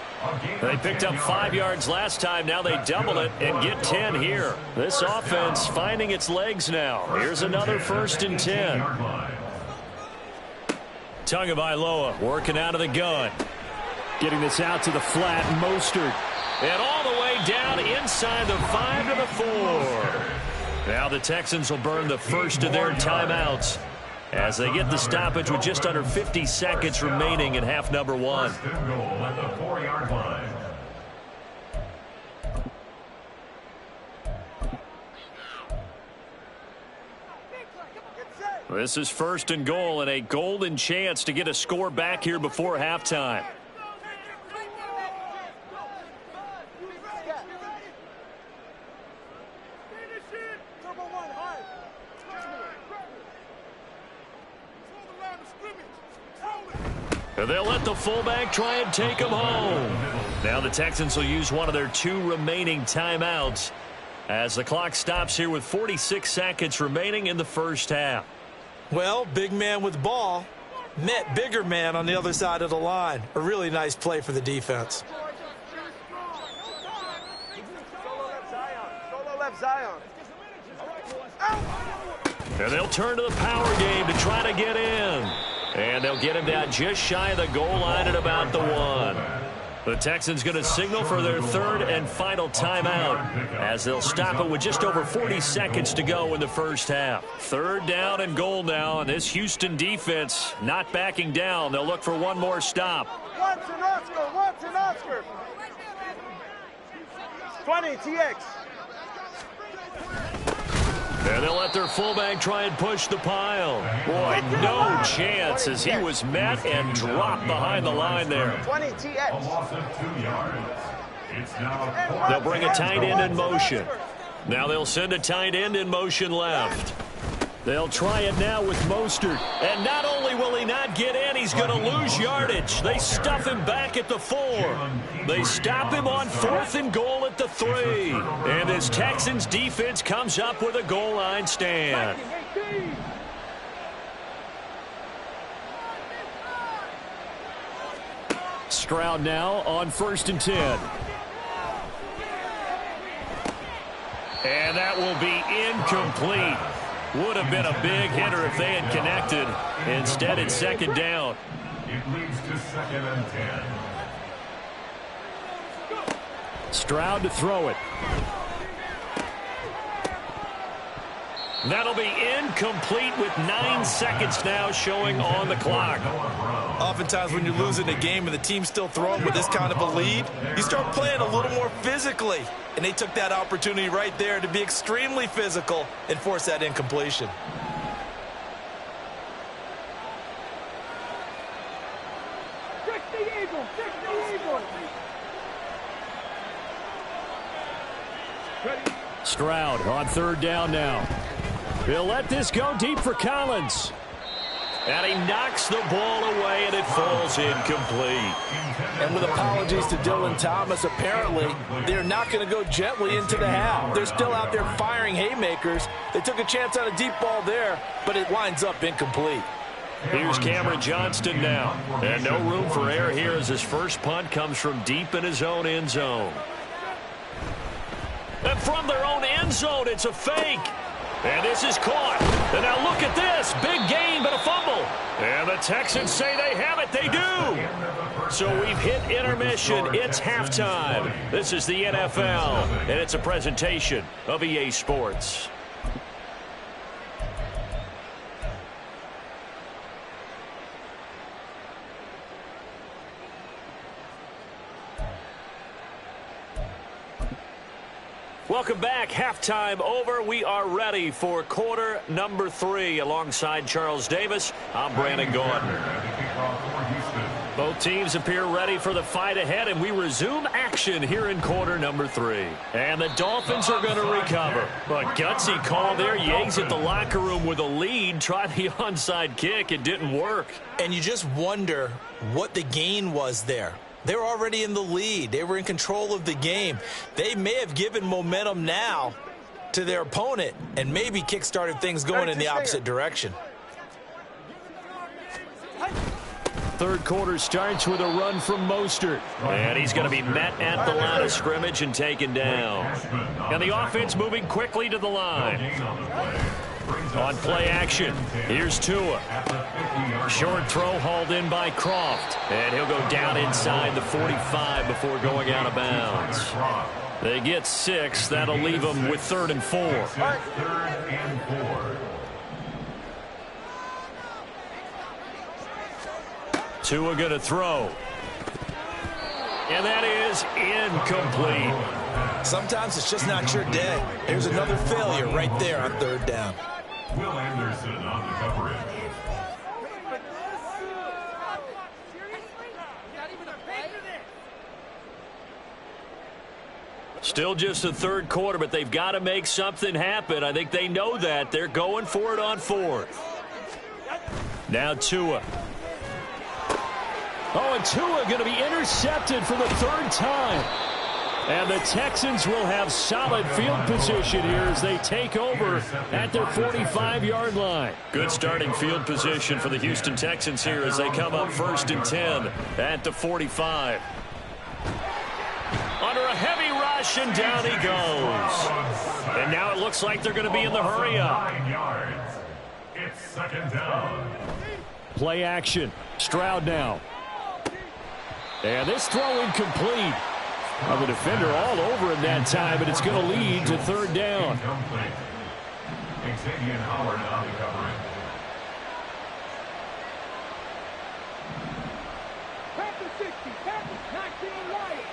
They picked up 5 yards last time. Now they double it and get 10 here. This offense finding its legs now. Here's another 1st and 10. Tagovailoa working out of the gun. Getting this out to the flat, Mostert. And all the way down inside the 5 to the 4. Now the Texans will burn the first of their timeouts as they get the stoppage with just under 50 seconds remaining in half number 1. 1st and goal at the 4-yard line. This is 1st and goal and a golden chance to get a score back here before halftime. And they'll let the fullback try and take him home. Now the Texans will use one of their 2 remaining timeouts as the clock stops here with 46 seconds remaining in the first half. Well, big man with ball met bigger man on the other side of the line. A really nice play for the defense. Solo left Zion. And they'll turn to the power game to try to get in. And they'll get him down just shy of the goal line at about the 1. The Texans going to signal for their third and final timeout as they'll stop it with just over 40 seconds to go in the first half. Third down and goal now, and this Houston defense not backing down. They'll look for one more stop. Once an Oscar, once an Oscar. 20, TX. And they'll let their fullback try and push the pile. Boy, no chance as he was met and dropped behind the line there. 20, A TX. loss of 2 yards. It's now They'll bring a tight end in motion. Now they'll send a tight end in motion left. They'll try it now with Mostert. And not only will he not get in, he's going to lose yardage. They stuff him back at the 4. They stop him on 4th and goal at the 3. And this Texans defense comes up with a goal line stand. Stroud now on 1st and 10. And that will be incomplete. Would have been a big hitter if they had connected. Instead, it's 2nd down. It leads to 2nd and 10. Stroud to throw it. That'll be incomplete with 9 seconds now showing on the clock. Oftentimes when you're losing a game and the team's still throwing with this kind of a lead, you start playing a little more physically. And they took that opportunity right there to be extremely physical and force that incompletion. Stroud on 3rd down now. He'll let this go deep for Collins. And he knocks the ball away, and it falls incomplete. And with apologies to Dylan Thomas, apparently they're not going to go gently into the half. They're still out there firing haymakers. They took a chance on a deep ball there, but it winds up incomplete. Here's Cameron Johnston now. And no room for error here as his first punt comes from deep in his own end zone. And from their own end zone, it's a fake. And this is caught. And now look at this. Big gain, but a fumble. And the Texans say they have it. They do. So we've hit intermission. It's halftime. This is the NFL, and it's a presentation of EA Sports. Welcome back. Halftime over. We are ready for quarter number 3. Alongside Charles Davis, I'm Brandon Gordon. Both teams appear ready for the fight ahead, and we resume action here in quarter number 3. And the Dolphins are going to recover. A gutsy call there. You exit the locker room with a lead. Try the onside kick. It didn't work. And you just wonder what the gain was there. They were already in the lead. They were in control of the game. They may have given momentum now to their opponent and maybe kick-started things going in the opposite direction. Third quarter starts with a run from Mostert. And he's going to be met at the line of scrimmage and taken down. And the offense moving quickly to the line. On play action, here's Tua. Short throw hauled in by Croft. And he'll go down inside the 45 before going out of bounds. They get 6. That'll leave them with 3rd and 4. Tua going to throw. And that is incomplete. Sometimes it's just not your day. Here's another failure right there on 3rd down. Will Anderson on the coverage. Still just the 3rd quarter, but they've got to make something happen. I think they know that. They're going for it on 4th. Now Tua. Oh, and Tua going to be intercepted for the 3rd time. And the Texans will have solid field position here as they take over at their 45-yard line. Good starting field position for the Houston Texans here as they come up 1st and 10 at the 45. Under a heavy rush, and down he goes. And now it looks like they're going to be in the hurry-up. 9 yards. It's 2nd down. Play action. Stroud now. And this throw incomplete. Well, the defender all over him that time, but it's going to lead to third down. Xavier Howard on the covering. Packers 60, Packers 19 Lions.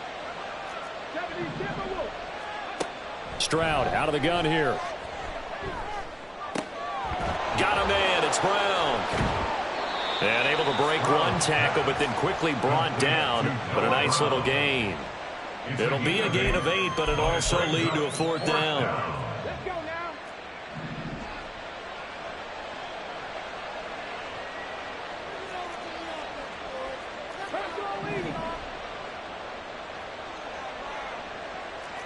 70 Timberwolves. Stroud out of the gun here. Got a man. It's Brown. And able to break one tackle, but then quickly brought down. But a nice little gain. It'll be a gain of 8, but it'll also lead to a fourth down. Let's go now. Personal leading.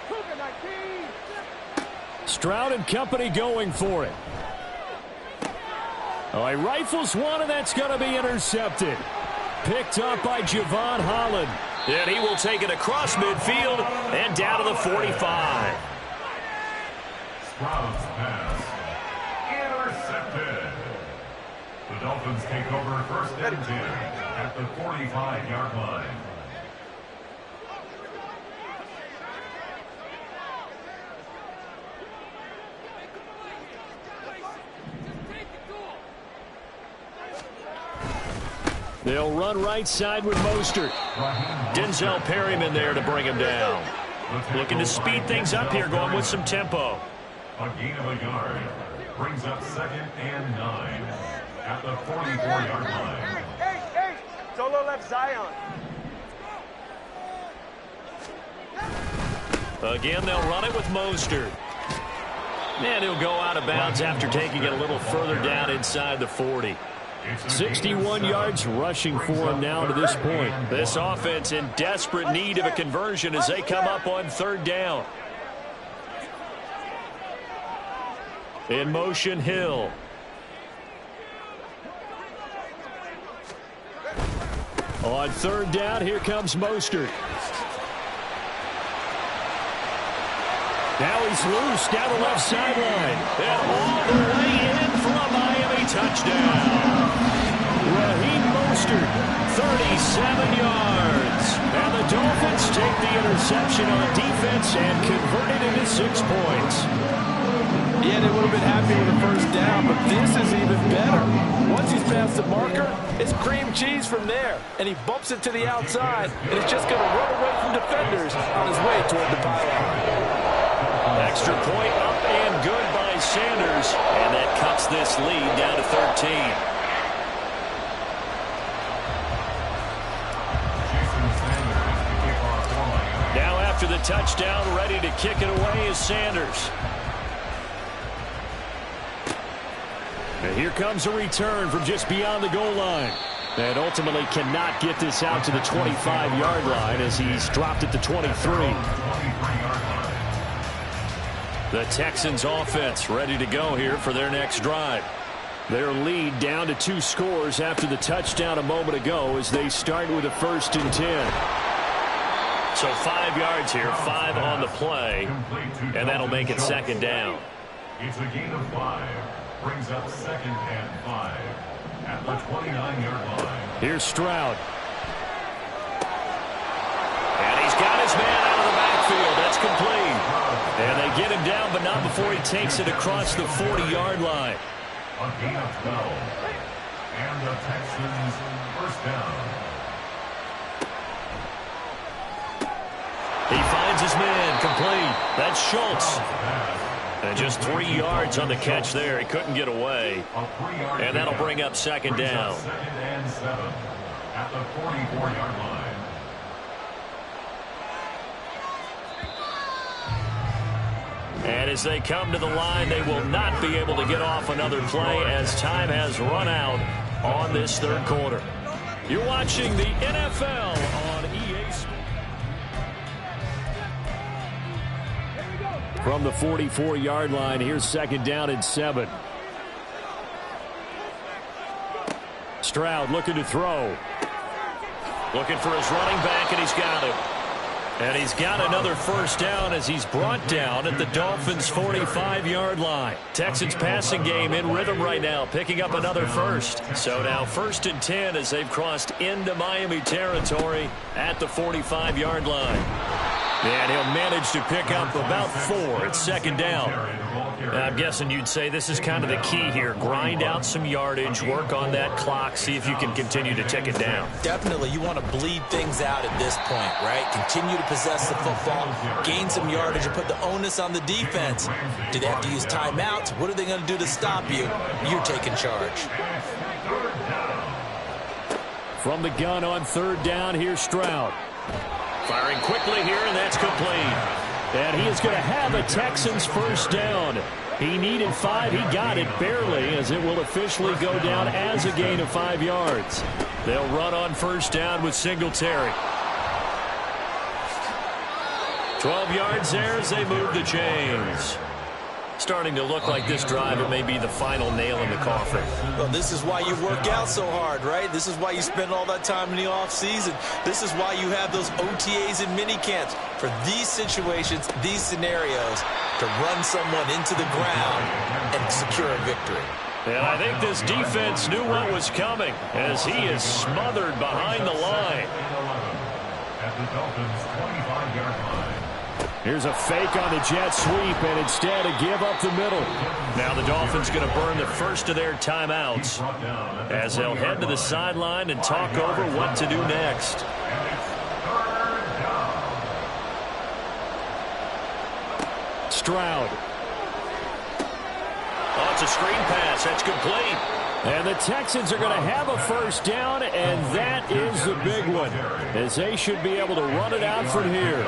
Cougar 19. Stroud and company going for it. Oh, he rifles one, and that's going to be intercepted. Picked up by Javon Holland. And he will take it across midfield and down to the 45. Stroud's pass. Intercepted. The Dolphins take over first and 10 at the 45-yard line. They'll run right side with Mostert. Denzel Perryman there to bring him down. Looking to speed things up here, going with some tempo. A gain of a yard brings up second and 9 at the 44-yard line. Hey. Solo left Zion. Again, they'll run it with Mostert. And he'll go out of bounds after taking it a little further down inside the 40. 61 yards rushing for him now to this point. This offense in desperate need of a conversion as they come up on third down. In motion, Hill. On third down, here comes Mostert. Now he's loose down the left sideline. And all the way in for a Miami touchdown. Raheem Mostert, 37 yards. and the Dolphins take the interception on defense and convert it into 6 points. Yeah, they would have been happy with the first down, but this is even better. Once he's past the marker, it's cream cheese from there, and he bumps it to the outside, and it's just going to run away from defenders on his way toward the pylon. Extra point up and good by Sanders, and that cuts this lead down to 13. Now after the touchdown, ready to kick it away is Sanders. And here comes a return from just beyond the goal line. And ultimately cannot get this out to the 25-yard line as he's dropped it to 23. The Texans offense ready to go here for their next drive. Their lead down to 2 scores after the touchdown a moment ago as they start with a 1st and 10. So 5 yards here, 5 on the play, and that'll make it second down. It's a gain of 5. Brings up second and 5 at the 29-yard line. Here's Stroud. And he's got his man out of the backfield. That's complete. And they get him down, but not before he takes it across the 40-yard line. A gain of 12. And the Texans first down. He finds his man, complete. That's Schultz. And just 3 yards on the catch there. He couldn't get away. And that'll bring up second down. Second and 7 at the 44-yard line. And as they come to the line, they will not be able to get off another play as time has run out on this third quarter. You're watching the NFL on EA Sports. From the 44-yard line, here's second down and 7. Stroud looking to throw. Looking for his running back, and he's got him. And he's got another first down as he's brought down at the Dolphins' 45-yard line. Texans passing game in rhythm right now, picking up another first. So now 1st and 10 as they've crossed into Miami territory at the 45-yard line. And he'll manage to pick up about 4 at 2nd down. I'm guessing you'd say this is kind of the key here. Grind out some yardage, work on that clock, see if you can continue to tick it down. Definitely. You want to bleed things out at this point, right? Continue to possess the football, gain some yardage, and put the onus on the defense. Do they have to use timeouts? What are they going to do to stop you? You're taking charge. From the gun on 3rd down, here's Stroud. Firing quickly here, and that's complete. And he is going to have a Texans first down. He needed 5. He got it barely, as it will officially go down as a gain of 5 yards. They'll run on 1st down with Singletary. 12 yards there as they move the chains. Starting to look like this drive, it may be the final nail in the coffin. Well, this is why you work out so hard, right? This is why you spend all that time in the offseason. This is why you have those OTAs and mini camps for these situations, these scenarios, to run someone into the ground and secure a victory. And I think this defense knew what was coming as he is smothered behind the line. At the Dolphins' 25-yard line. Here's a fake on the jet sweep, and instead a give up the middle. Now the Dolphins going to burn the first of their timeouts as they'll head to the sideline and talk over what to do next. Stroud. Oh, it's a screen pass. That's complete. And the Texans are going to have a first down, and that is the big one, as they should be able to run it out from here.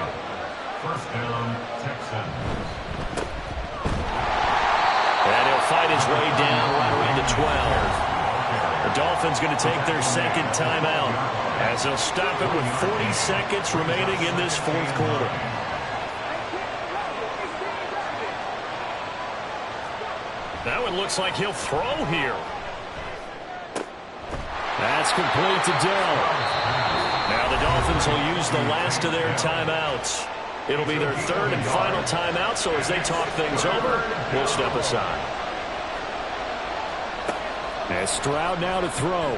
First down, Texans. And he'll fight his way down right around the 12. The Dolphins going to take their 2nd timeout as they'll stop it with 40 seconds remaining in this 4th quarter. That one looks like he'll throw here. That's complete to Dell. Now the Dolphins will use the last of their timeouts. It'll be their 3rd and final timeout, so as they talk things over, we'll step aside. And Stroud now to throw.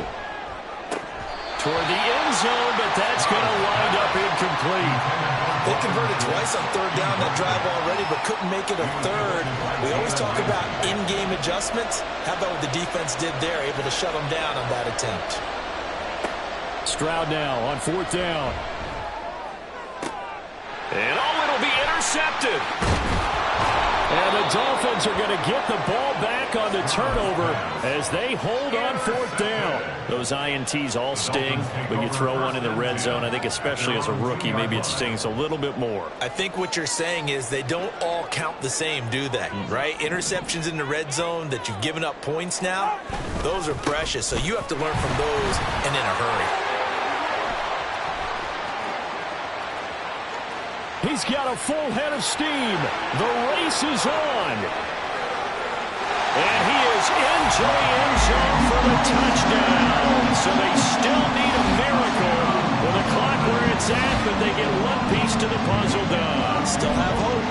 Toward the end zone, but that's going to wind up incomplete. They converted twice on 3rd down that drive already, but couldn't make it a 3rd. We always talk about in-game adjustments. How about what the defense did there, able to shut them down on that attempt? Stroud now on 4th down. And it'll be intercepted. And the Dolphins are going to get the ball back on the turnover as they hold on 4th down. Those INTs all sting, but you throw one in the red zone, I think especially as a rookie, maybe it stings a little bit more. I think what you're saying is they don't all count the same, do they? Right? Interceptions in the red zone that you've given up points now, those are precious. So you have to learn from those and in a hurry. He's got a full head of steam. The race is on. And he is into the end zone for the touchdown. So they still need a miracle with the clock where it's at, but they get one piece to the puzzle done. Still have hope.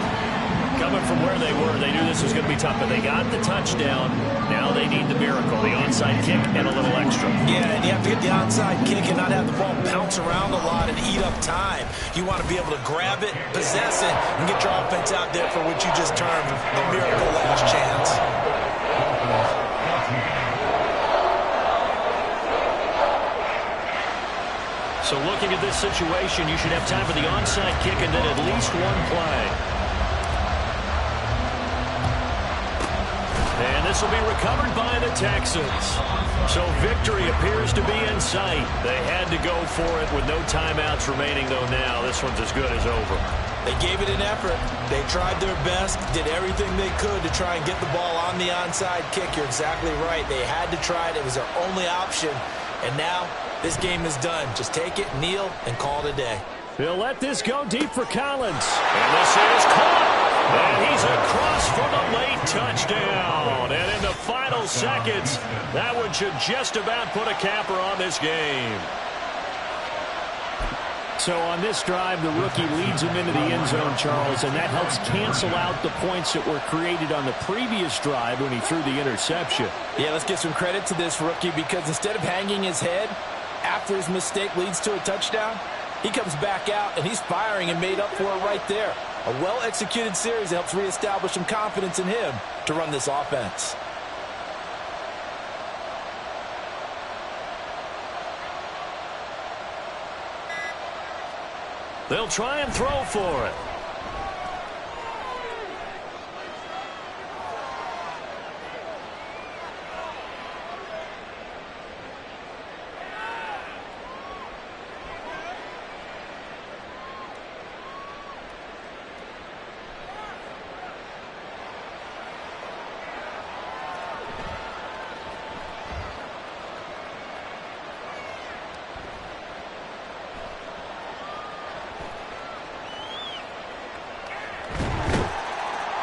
Coming from where they were, they knew this was going to be tough, but they got the touchdown. Now they need the miracle, the onside kick and a little extra. Yeah, and you have to get the onside kick and not have the ball bounce around a lot and eat up time. You want to be able to grab it, possess it, and get your offense out there for what you just termed a miracle last chance. So looking at this situation, you should have time for the onside kick and then at least one play. And this will be recovered by the Texans. So victory appears to be in sight. They had to go for it with no timeouts remaining, though now this one's as good as over. They gave it an effort. They tried their best, did everything they could to try and get the ball on the onside kick. You're exactly right. They had to try it. It was their only option. And now this game is done. Just take it, kneel, and call it a day. He'll let this go deep for Collins. And this is caught. And he's across for the late touchdown. And in the final seconds, that one should just about put a capper on this game. So on this drive, the rookie leads him into the end zone, Charles, and that helps cancel out the points that were created on the previous drive when he threw the interception. Yeah, let's give some credit to this rookie because instead of hanging his head after his mistake leads to a touchdown, he comes back out and he's firing and made up for it right there. A well-executed series helps reestablish some confidence in him to run this offense. They'll try and throw for it.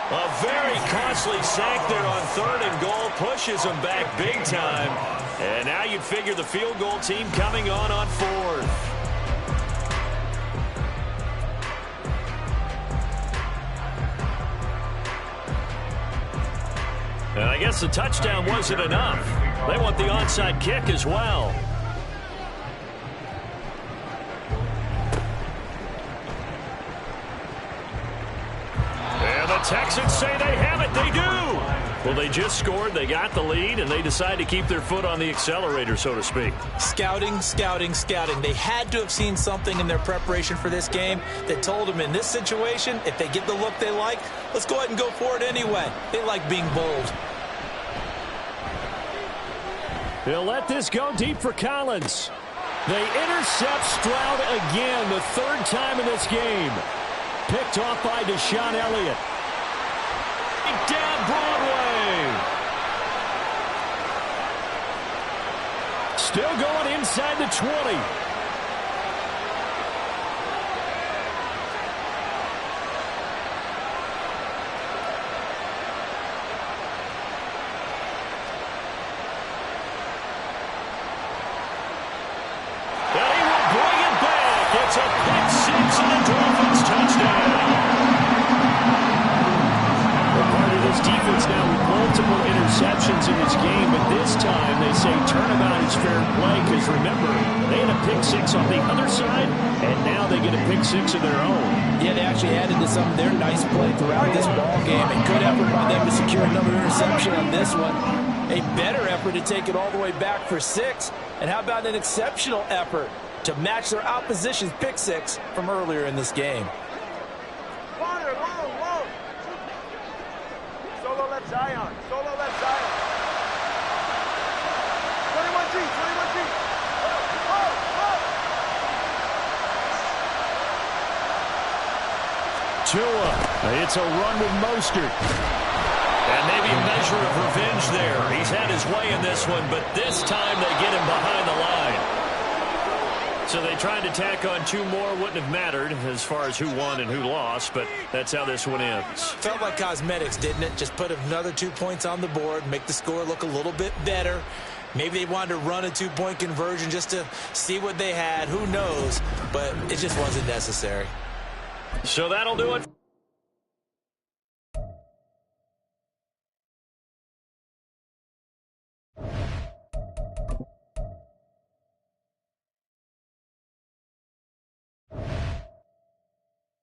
A very costly sack there on 3rd and goal. Pushes them back big time. And now you'd figure the field goal team coming on 4th. And I guess the touchdown wasn't enough. They want the onside kick as well. Texans say they have it. They do. Well, they just scored. They got the lead, and they decide to keep their foot on the accelerator, so to speak. Scouting, scouting, scouting. They had to have seen something in their preparation for this game that told them in this situation, if they get the look they like, let's go ahead and go for it anyway. They like being bold. He'll let this go deep for Collins. They intercept Stroud again, the 3rd time in this game. Picked off by Deshaun Elliott. Down Broadway. Still going inside the 20. And he will bring it back. It's a pick 6 and a Dolphins touchdown. This defense now with multiple interceptions in this game, but this time they say turnabout is fair play because remember, they had a pick 6 on the other side, and now they get a pick 6 of their own. Yeah, they actually added to some of their nice play throughout this ball game. A good effort by them to secure another interception on this one. A better effort to take it all the way back for 6. And how about an exceptional effort to match their opposition's pick 6 from earlier in this game? Solo left Zion. Solo left Zion. 21G. 21G. Tua. It's a run with Mostert. And maybe a measure of revenge there. He's had his way in this one, but this time they get him behind the line. So they tried to tack on 2 more. Wouldn't have mattered as far as who won and who lost, but that's how this one ends. Felt like cosmetics, didn't it? Just put another 2 points on the board, make the score look a little bit better. Maybe they wanted to run a 2-point conversion just to see what they had. Who knows? But it just wasn't necessary. So that'll do it.